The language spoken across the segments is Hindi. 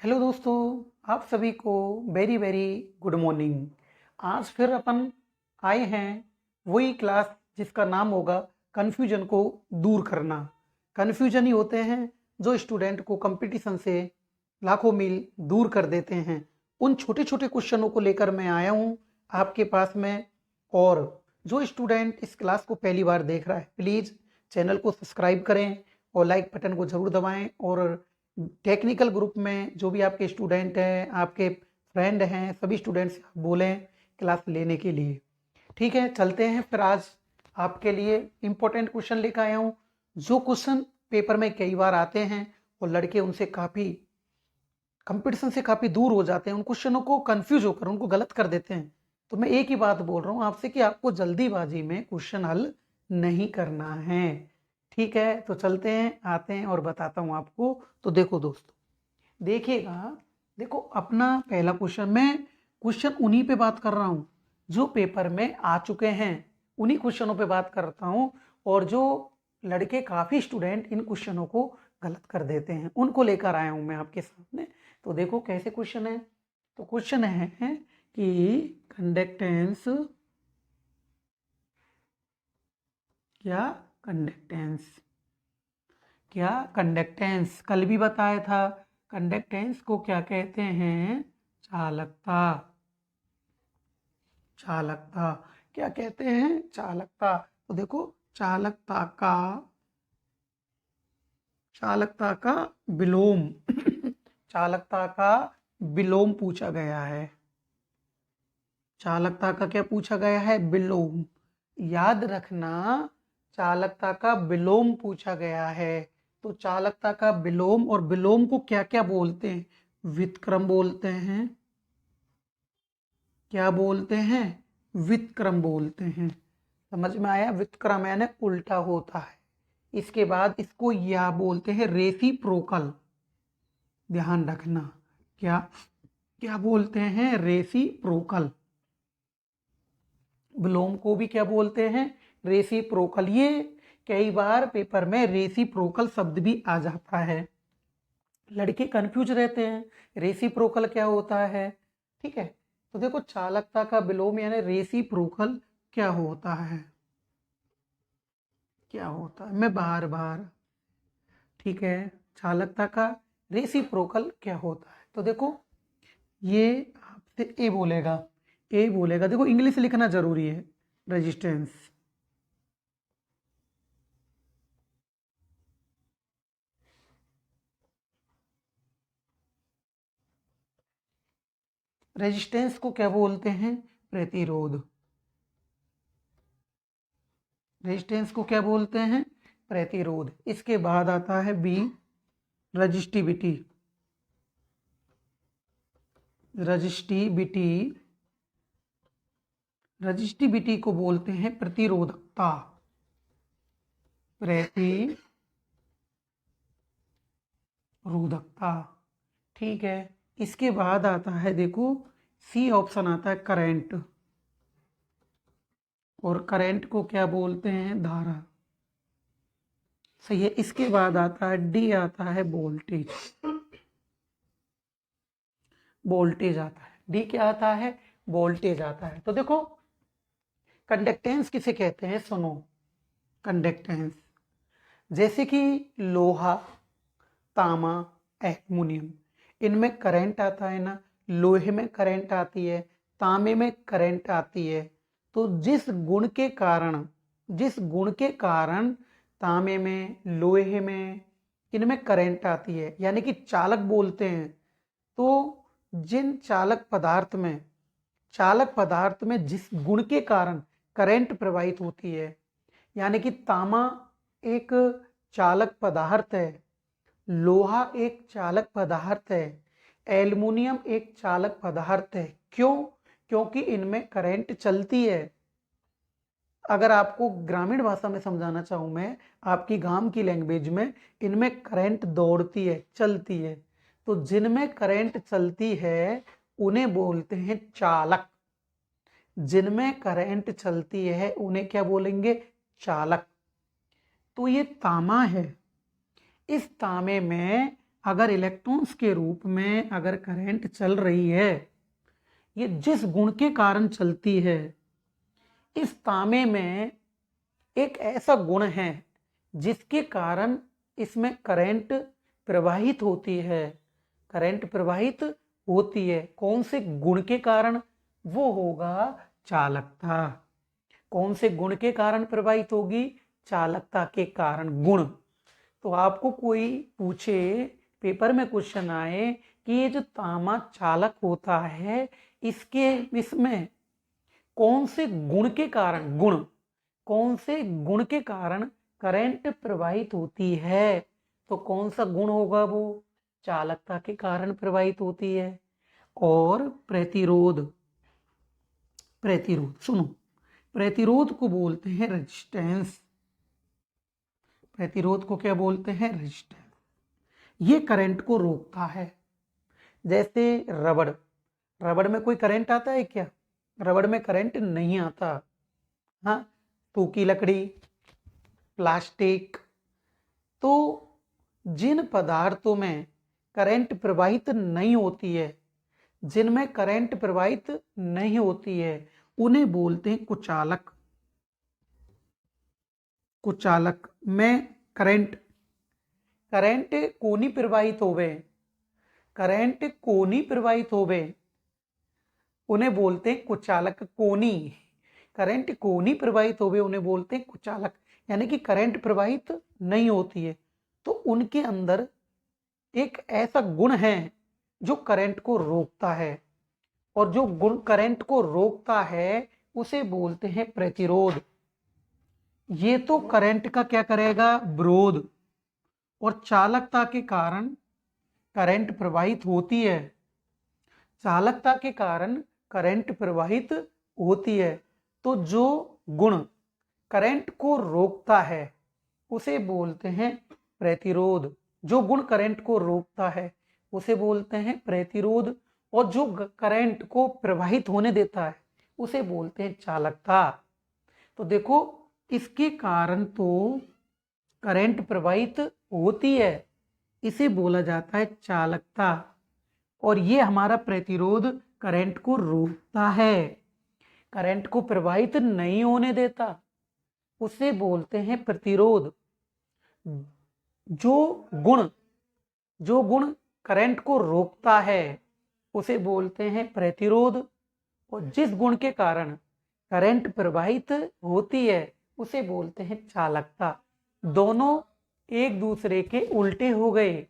हेलो दोस्तों, आप सभी को वेरी वेरी गुड मॉर्निंग। आज फिर अपन आए हैं वही क्लास जिसका नाम होगा कन्फ्यूजन को दूर करना। कन्फ्यूजन ही होते हैं जो स्टूडेंट को कंपटीशन से लाखों मील दूर कर देते हैं। उन छोटे छोटे क्वेश्चनों को लेकर मैं आया हूँ आपके पास में। और जो स्टूडेंट इस क्लास को पहली बार देख रहा है, प्लीज़ चैनल को सब्सक्राइब करें और लाइक बटन को ज़रूर दबाएं। और टेक्निकल ग्रुप में जो भी आपके स्टूडेंट हैं, आपके फ्रेंड हैं, सभी स्टूडेंट्स से आप बोलें क्लास लेने के लिए। ठीक है, चलते हैं फिर। आज आपके लिए इम्पोर्टेंट क्वेश्चन लेकर आया हूँ जो क्वेश्चन पेपर में कई बार आते हैं और लड़के उनसे काफ़ी कंपटीशन से काफ़ी दूर हो जाते हैं। उन क्वेश्चनों को कंफ्यूज होकर उनको गलत कर देते हैं। तो मैं एक ही बात बोल रहा हूँ आपसे कि आपको जल्दीबाजी में क्वेश्चन हल नहीं करना है। ठीक है, तो चलते हैं, आते हैं और बताता हूँ आपको। तो देखो दोस्तों, देखिएगा, देखो अपना पहला क्वेश्चन, मैं क्वेश्चन उन्हीं पे बात कर रहा हूँ जो पेपर में आ चुके हैं, उन्हीं क्वेश्चनों पे बात करता हूँ। और जो लड़के काफ़ी स्टूडेंट इन क्वेश्चनों को गलत कर देते हैं उनको लेकर आया हूँ मैं आपके सामने। तो देखो कैसे क्वेश्चन है। तो क्वेश्चन है कि कंडक्टेंस क्या कंडक्टेंस क्या कंडक्टेंस कल भी बताया था। कंडक्टेंस को क्या कहते हैं? चालकता। चालकता क्या कहते हैं? चालकता। तो देखो, चालकता का चालकता का विलोम चालकता का विलोम पूछा गया है। चालकता का क्या पूछा गया है? विलोम। याद रखना, चालकता का विलोम पूछा गया है। तो चालकता का विलोम, और विलोम को क्या क्या बोलते हैं? व्युत्क्रम बोलते हैं। क्या बोलते हैं? व्युत्क्रम बोलते हैं। समझ में आया? व्युत्क्रम यानी उल्टा होता है। इसके बाद इसको या बोलते हैं रेसिप्रोकल। ध्यान रखना, क्या क्या बोलते हैं? रेसिप्रोकल। विलोम को भी क्या बोलते हैं? रेसिप्रोकल। ये कई बार पेपर में रेसिप्रोकल शब्द भी आ जाता है, लड़के कंफ्यूज रहते हैं रेसिप्रोकल क्या होता है। ठीक है, तो देखो, चालकता का विलोम यानी रेसिप्रोकल क्या होता है? क्या होता है? मैं बार बार, ठीक है, चालकता का रेसिप्रोकल क्या होता है? तो देखो, ये आपसे ए बोलेगा, ए बोलेगा। देखो, इंग्लिश लिखना जरूरी है। रेजिस्टेंस, रेजिस्टेंस को क्या बोलते हैं? प्रतिरोध। रेजिस्टेंस को क्या बोलते हैं? प्रतिरोध। इसके बाद आता है बी, रजिस्टिविटी। रजिस्टिविटी, रजिस्टिविटी को बोलते हैं प्रतिरोधकता। प्रतिरोधकता। ठीक है, इसके बाद आता है, देखो, सी ऑप्शन आता है करंट। और करंट को क्या बोलते हैं? धारा। सही है। इसके बाद आता है डी, आता है वोल्टेज। वोल्टेज आता है। डी क्या आता है? वोल्टेज आता है। तो देखो, कंडक्टेंस किसे कहते हैं? सुनो, कंडक्टेंस जैसे कि लोहा, तांबा, एल्युमिनियम, इनमें करंट आता है ना। लोहे में करंट आती है, तांबे में करंट आती है। तो जिस गुण के कारण तांबे में, लोहे में, इनमें करंट आती है, यानी कि चालक बोलते हैं। तो जिन चालक पदार्थ में जिस गुण के कारण करंट प्रवाहित होती है, यानी कि तांबा एक चालक पदार्थ है, लोहा एक चालक पदार्थ है, एल्युमिनियम एक चालक पदार्थ है। क्यों? क्योंकि इनमें करंट चलती है। अगर आपको ग्रामीण भाषा में समझाना चाहूँ मैं, आपकी गांव की लैंग्वेज में, इनमें करंट दौड़ती है, चलती है। तो जिनमें करंट चलती है उन्हें बोलते हैं चालक। जिनमें करंट चलती है उन्हें क्या बोलेंगे? चालक। तो ये तांबा है। इस तांबे में अगर इलेक्ट्रॉन्स के रूप में अगर करंट चल रही है, ये जिस गुण के कारण चलती है, इस तांबे में एक ऐसा गुण है जिसके कारण इसमें करंट प्रवाहित होती है। करंट प्रवाहित होती है कौन से गुण के कारण? वो होगा चालकता। कौन से गुण के कारण प्रवाहित होगी? चालकता के कारण गुण। तो आपको कोई पूछे, पेपर में क्वेश्चन आए कि ये जो तांबा चालक होता है, इसमें कौन से गुण के कारण, कौन से गुण के कारण करंट प्रवाहित होती है, तो कौन सा गुण होगा? वो चालकता के कारण प्रवाहित होती है। और प्रतिरोध, सुनो, प्रतिरोध को बोलते हैं रेजिस्टेंस। प्रतिरोध को क्या बोलते हैं? रेजिस्टेंस। ये करंट को रोकता है। जैसे रबड़ में कोई करंट आता है क्या? रबड़ में करंट नहीं आता। हाँ, सूखी लकड़ी, प्लास्टिक, तो जिन पदार्थों में करंट प्रवाहित नहीं होती है, जिनमें करंट प्रवाहित नहीं होती है, उन्हें बोलते हैं कुचालक। कुचालक में करंट कोनी प्रवाहित होवे, करंट कोनी प्रवाहित होवे, उन्हें बोलते हैं कुचालक। कोनी, करंट कोनी प्रवाहित होवे, उन्हें बोलते हैं कुचालक। यानी कि करंट प्रवाहित नहीं होती है, तो उनके अंदर एक ऐसा गुण है जो करंट को रोकता है, और जो गुण करंट को रोकता है उसे बोलते हैं प्रतिरोध। ये तो करंट का क्या करेगा? विरोध। और चालकता के कारण करंट प्रवाहित होती है, चालकता के कारण करंट प्रवाहित होती है। तो जो गुण करंट को रोकता है उसे बोलते हैं प्रतिरोध। जो गुण करंट को रोकता है उसे बोलते हैं प्रतिरोध, और जो करंट को प्रवाहित होने देता है उसे बोलते हैं चालकता। तो देखो, इसके कारण तो करंट प्रवाहित होती है, इसे बोला जाता है चालकता। और ये हमारा प्रतिरोध करंट को रोकता है, करंट को प्रवाहित नहीं होने देता, उसे बोलते हैं प्रतिरोध। जो गुण करंट को रोकता है उसे बोलते हैं प्रतिरोध, और जिस गुण के कारण करंट प्रवाहित होती है उसे बोलते हैं चालकता। दोनों एक दूसरे के उल्टे हो गए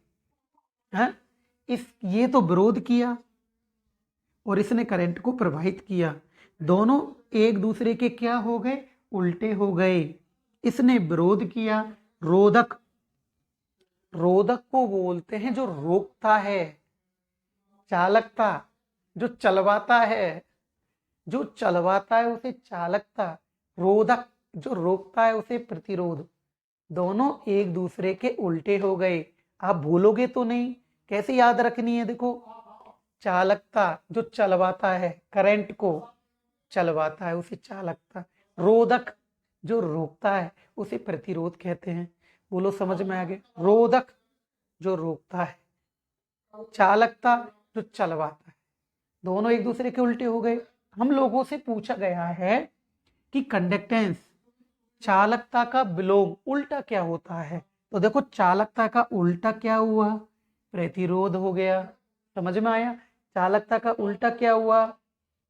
हैं। ये तो विरोध किया और इसने करंट को प्रवाहित किया, दोनों एक दूसरे के क्या हो गए? उल्टे हो गए। इसने विरोध किया, रोधक। रोधक को बोलते हैं जो रोकता है। चालकता, जो चलवाता है, उसे चालकता। रोधक, जो रोकता है, उसे प्रतिरोध। दोनों एक दूसरे के उल्टे हो गए। आप भूलोगे तो नहीं, कैसे याद रखनी है? देखो, चालकता जो चलवाता है, करंट को चलवाता है, उसे चालकता। रोधक जो रोकता है उसे प्रतिरोध कहते हैं। बोलो, समझ में आ गया? रोधक जो रोकता है, चालकता जो चलवाता है, दोनों एक दूसरे के उल्टे हो गए। हम लोगों से पूछा गया है कि कंडक्टेंस, चालकता का विलोम उल्टा क्या होता है? तो देखो, चालकता का उल्टा क्या हुआ? प्रतिरोध हो गया। समझ में आया? चालकता का उल्टा क्या हुआ?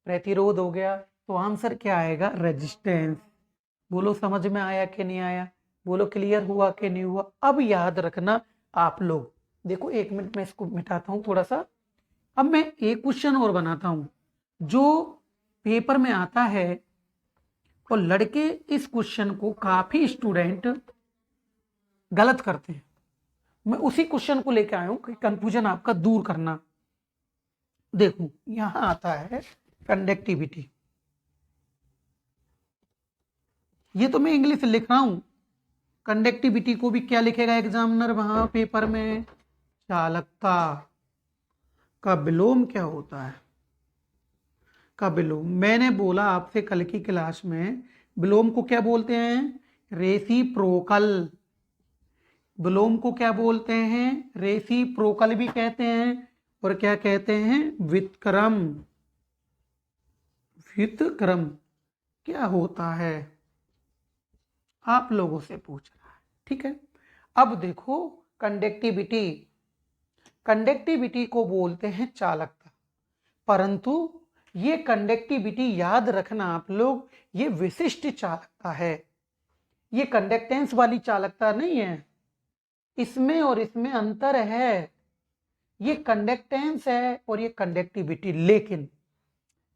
प्रतिरोध हो गया। तो आंसर क्या आएगा? रेजिस्टेंस। बोलो, समझ में आया कि नहीं आया? बोलो, क्लियर हुआ कि नहीं हुआ? अब याद रखना आप लोग। देखो, 1 मिनट में इसको मिटाता हूं थोड़ा सा। अब मैं एक क्वेश्चन और बनाता हूं जो पेपर में आता है, और लड़के इस क्वेश्चन को काफी स्टूडेंट गलत करते हैं। मैं उसी क्वेश्चन को लेकर आया हूं कि कंफ्यूजन आपका दूर करना। देखो, यहां आता है कंडक्टिविटी। ये तो मैं इंग्लिश लिख रहा हूं, कंडक्टिविटी को भी क्या लिखेगा एग्जामिनर वहां पेपर में? चालकता का विलोम क्या होता है? का विलोम। मैंने बोला आपसे कल की क्लास में, विलोम को क्या बोलते हैं? रेसिप्रोकल। विलोम को क्या बोलते हैं? रेसिप्रोकल भी कहते हैं और क्या कहते हैं? व्युत्क्रम। व्युत्क्रम क्या होता है? आप लोगों से पूछ रहा है, ठीक है। अब देखो कंडक्टिविटी, कंडक्टिविटी को बोलते हैं चालकता, परंतु ये कंडक्टिविटी याद रखना आप लोग, ये विशिष्ट चालकता है, ये कंडक्टेंस वाली चालकता नहीं है। इसमें और इसमें अंतर है, ये कंडक्टेंस है और ये कंडक्टिविटी। लेकिन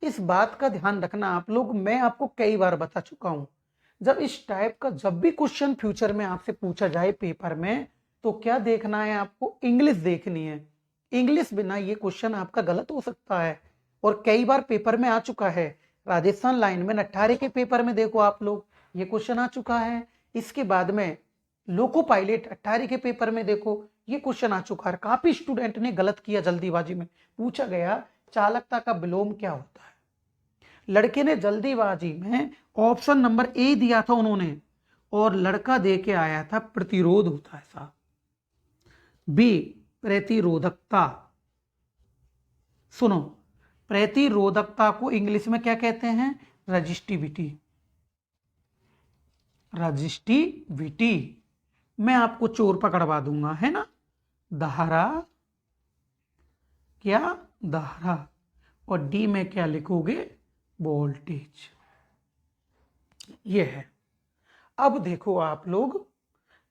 इस बात का ध्यान रखना आप लोग, मैं आपको कई बार बता चुका हूं, जब इस टाइप का जब भी क्वेश्चन फ्यूचर में आपसे पूछा जाए पेपर में, तो क्या देखना है आपको? इंग्लिश देखनी है। इंग्लिश बिना ये क्वेश्चन आपका गलत हो सकता है और कई बार पेपर में आ चुका है। राजस्थान लाइन में 18 के पेपर में देखो आप लोग, ये क्वेश्चन आ चुका है। इसके बाद में लोको पायलट 18 के पेपर में देखो, ये क्वेश्चन आ चुका है। काफी स्टूडेंट ने गलत किया, जल्दीबाजी में पूछा गया चालकता का विलोम क्या होता है। लड़के ने जल्दीबाजी में ऑप्शन नंबर ए दिया था उन्होंने, और लड़का दे के आया था प्रतिरोध होता है साहब, बी प्रतिरोधकता। सुनो, प्रतिरोधकता को इंग्लिश में क्या कहते हैं? रजिस्टिविटी। रजिस्टिविटी। मैं आपको चोर पकड़वा दूंगा, है ना। धारा, क्या? धारा। और डी में क्या लिखोगे? वोल्टेज। ये है। अब देखो आप लोग,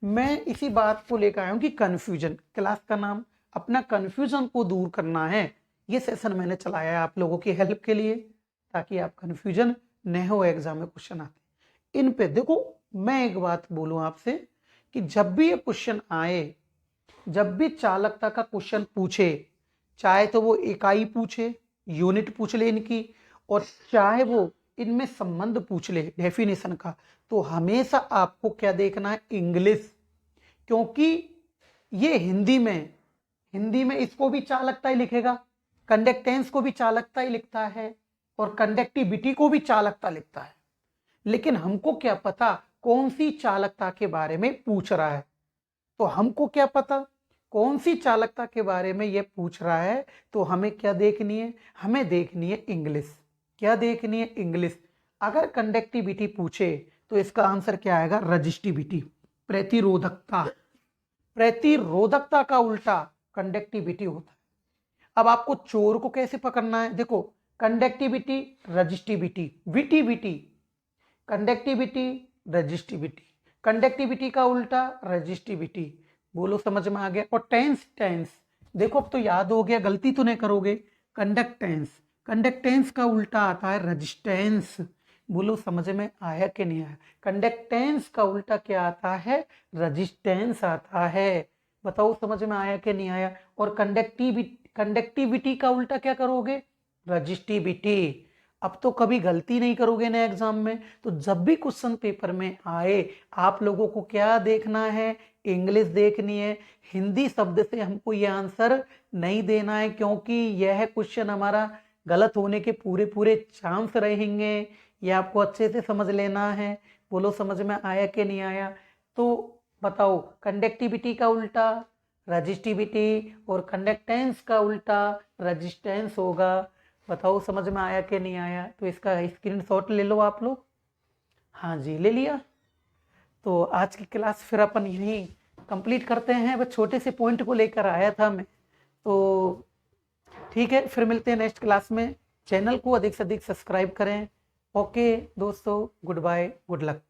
मैं इसी बात को लेकर आया हूं कि कंफ्यूजन, क्लास का नाम अपना कंफ्यूजन को दूर करना है। ये सेशन मैंने चलाया है आप लोगों की हेल्प के लिए, ताकि आप कंफ्यूजन न हो एग्जाम में क्वेश्चन आते इन पे। देखो मैं एक बात बोलूं आपसे कि जब भी ये क्वेश्चन आए, जब भी चालकता का क्वेश्चन पूछे, चाहे तो वो इकाई पूछे, यूनिट पूछ ले इनकी, और चाहे वो इनमें संबंध पूछ ले डेफिनेशन का, तो हमेशा आपको क्या देखना है? इंग्लिश। क्योंकि ये हिंदी में इसको भी चालकता ही लिखेगा, कंडक्टेंस को भी चालकता ही लिखता है और कंडक्टिविटी को भी चालकता लिखता है। लेकिन हमको क्या पता कौन सी चालकता के बारे में पूछ रहा है? तो हमको क्या पता कौन सी चालकता के बारे में ये पूछ रहा है? तो हमें क्या देखनी है? हमें देखनी है इंग्लिश। क्या देखनी है? इंग्लिश। अगर कंडक्टिविटी पूछे तो इसका आंसर क्या आएगा? रजिस्टिविटी, प्रतिरोधकता। प्रतिरोधकता का उल्टा कंडक्टिविटी होता है। अब आपको चोर को कैसे पकड़ना है? देखो, conductivity, resistivity, witty, conductivity, resistivity, conductivity का उल्टा रजिस्टिविटी। बोलो समझ में आ गया? और टेंस, देखो अब तो याद हो गया, गलती तो नहीं करोगे। कंडक्टेंस का उल्टा आता है रजिस्टेंस। बोलो समझ में आया कि नहीं आया? कंडक्टेंस का उल्टा क्या आता है? रजिस्टेंस आता है। बताओ समझ में आया कि नहीं आया? और कंडक्टिविटी का उल्टा क्या करोगे? रजिस्टिविटी। अब तो कभी गलती नहीं करोगे ना एग्जाम में। तो जब भी क्वेश्चन पेपर में आए, आप लोगों को क्या देखना है? इंग्लिश देखनी है। हिंदी शब्द से हमको ये आंसर नहीं देना है, क्योंकि यह क्वेश्चन हमारा गलत होने के पूरे चांस रहेंगे। ये आपको अच्छे से समझ लेना है। बोलो समझ में आया कि नहीं आया? तो बताओ, कंडक्टिविटी का उल्टा रजिस्टिविटी और कंडक्टेंस का उल्टा रजिस्टेंस होगा। बताओ समझ में आया कि नहीं आया? तो इसका स्क्रीनशॉट ले लो आप लोग। हाँ जी, ले लिया। तो आज की क्लास फिर अपन यहीं कंप्लीट करते हैं। बस छोटे से पॉइंट को लेकर आया था मैं, तो ठीक है, फिर मिलते हैं नेक्स्ट क्लास में। चैनल को अधिक से अधिक सब्सक्राइब करें। ओके दोस्तों, गुड बाय, गुड लक।